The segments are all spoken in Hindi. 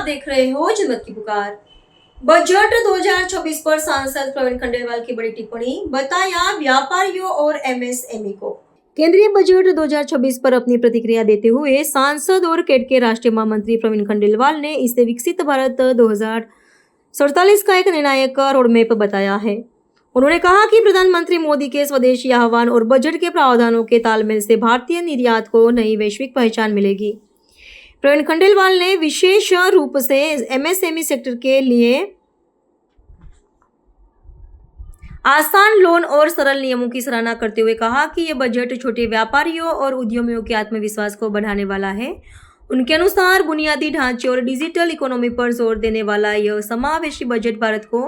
देख रहे हो जनमत की पुकार। बजट 2026 पर सांसद प्रवीण खंडेलवाल की बड़ी टिप्पणी, बताया व्यापारियों और एमएसएमई को। केंद्रीय बजट 2026 पर अपनी प्रतिक्रिया देते हुए सांसद और कैट के राष्ट्रीय महामंत्री प्रवीण खंडेलवाल ने इसे विकसित भारत 2047 का एक निर्णायक रोडमैप बताया है। उन्होंने कहा कि प्रधानमंत्री मोदी के स्वदेशी आह्वान और बजट के प्रावधानों के तालमेल से भारतीय निर्यात को नई वैश्विक पहचान मिलेगी। प्रवीण खंडेलवाल ने विशेष रूप से एमएसएमई सेक्टर के लिए आसान लोन और सरल नियमों की सराहना करते हुए कहा कि यह बजट छोटे व्यापारियों और उद्यमियों के आत्मविश्वास को बढ़ाने वाला है। उनके अनुसार बुनियादी ढांचे और डिजिटल इकोनॉमी पर जोर देने वाला यह समावेशी बजट भारत को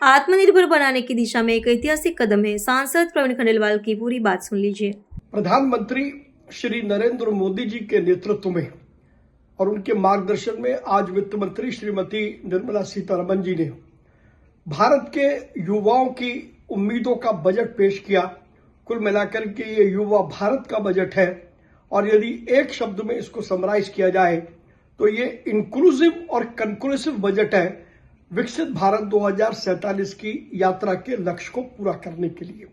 आत्मनिर्भर बनाने की दिशा में एक ऐतिहासिक कदम है। सांसद प्रवीण खंडेलवाल की पूरी बात सुन लीजिए। प्रधानमंत्री श्री नरेंद्र मोदी जी के नेतृत्व में और उनके मार्गदर्शन में आज वित्त मंत्री श्रीमती निर्मला सीतारमण जी ने भारत के युवाओं की उम्मीदों का बजट पेश किया। कुल मिलाकर के ये युवा भारत का बजट है और यदि एक शब्द में इसको समराइज किया जाए तो ये इंक्लूसिव और कंक्लूसिव बजट है विकसित भारत 2047 की यात्रा के लक्ष्य को पूरा करने के लिए।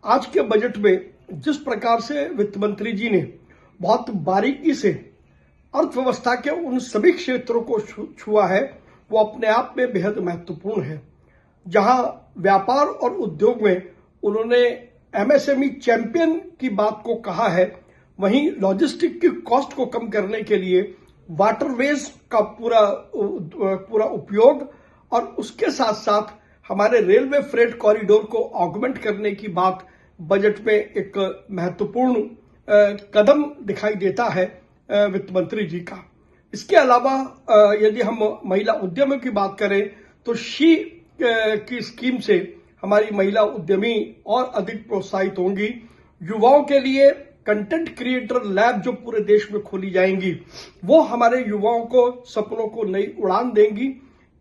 आज के बजट में जिस प्रकार से वित्त मंत्री जी ने बहुत बारीकी से अर्थव्यवस्था के उन सभी क्षेत्रों को छुआ है वो अपने आप में बेहद महत्वपूर्ण है। जहां व्यापार और उद्योग में उन्होंने एमएसएमई चैंपियन की बात को कहा है, वहीं लॉजिस्टिक की कॉस्ट को कम करने के लिए वाटरवेज का पूरा उपयोग और उसके साथ साथ हमारे रेलवे फ्रेट कॉरिडोर को ऑगमेंट करने की बात बजट में एक महत्वपूर्ण कदम दिखाई देता है वित्त मंत्री जी का। इसके अलावा यदि हम महिला उद्यमियों की बात करें तो शी की स्कीम से हमारी महिला उद्यमी और अधिक प्रोत्साहित होंगी। युवाओं के लिए कंटेंट क्रिएटर लैब जो पूरे देश में खोली जाएंगी वो हमारे युवाओं को सपनों को नई उड़ान देंगी।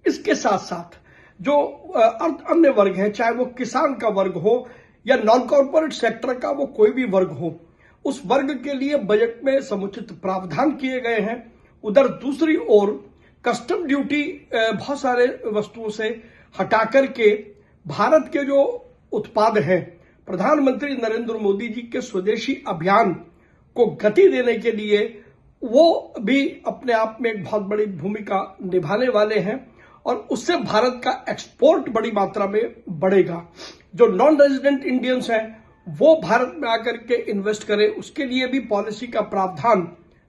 इसके साथ साथ जो अन्य वर्ग हैं, चाहे वो किसान का वर्ग हो या नॉन कॉर्पोरेट सेक्टर का वो कोई भी वर्ग हो, उस वर्ग के लिए बजट में समुचित प्रावधान किए गए हैं। उधर दूसरी ओर कस्टम ड्यूटी बहुत सारे वस्तुओं से हटाकर के भारत के जो उत्पाद हैं, प्रधानमंत्री नरेंद्र मोदी जी के स्वदेशी अभियान को गति देने के लिए वो भी अपने आप में एक बहुत बड़ी भूमिका निभाने वाले हैं और उससे भारत का एक्सपोर्ट बड़ी मात्रा में बढ़ेगा। जो नॉन रेजिडेंट इंडियंस हैं वो भारत में आकर के इन्वेस्ट करें, उसके लिए भी पॉलिसी का प्रावधान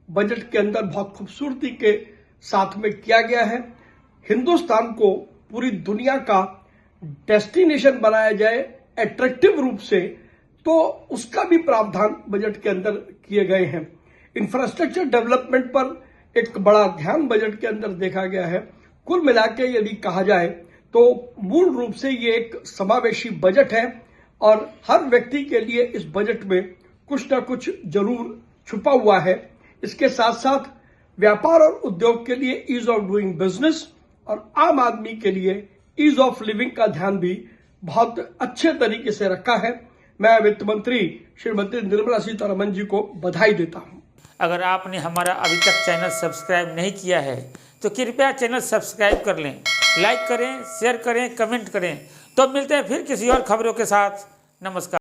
बजट के अंदर बहुत खूबसूरती के साथ में किया गया है। हिंदुस्तान को पूरी दुनिया का डेस्टिनेशन बनाया जाए अट्रैक्टिव रूप से, तो उसका भी प्रावधान बजट के अंदर किए गए हैं। इंफ्रास्ट्रक्चर डेवलपमेंट पर एक बड़ा ध्यान बजट के अंदर देखा गया है। कुल मिलाके यदि कहा जाए तो मूल रूप से ये एक समावेशी बजट है और हर व्यक्ति के लिए इस बजट में कुछ ना कुछ जरूर छुपा हुआ है। इसके साथ साथ व्यापार और उद्योग के लिए ईज ऑफ डूइंग बिजनेस और आम आदमी के लिए ईज ऑफ लिविंग का ध्यान भी बहुत अच्छे तरीके से रखा है। मैं वित्त मंत्री श्रीमती निर्मला सीतारमण जी को बधाई देता हूं। अगर आपने हमारा अभी तक चैनल सब्सक्राइब नहीं किया है तो कृपया चैनल सब्सक्राइब कर लें, लाइक करें, शेयर करें, कमेंट करें। तो मिलते हैं फिर किसी और खबरों के साथ। नमस्कार।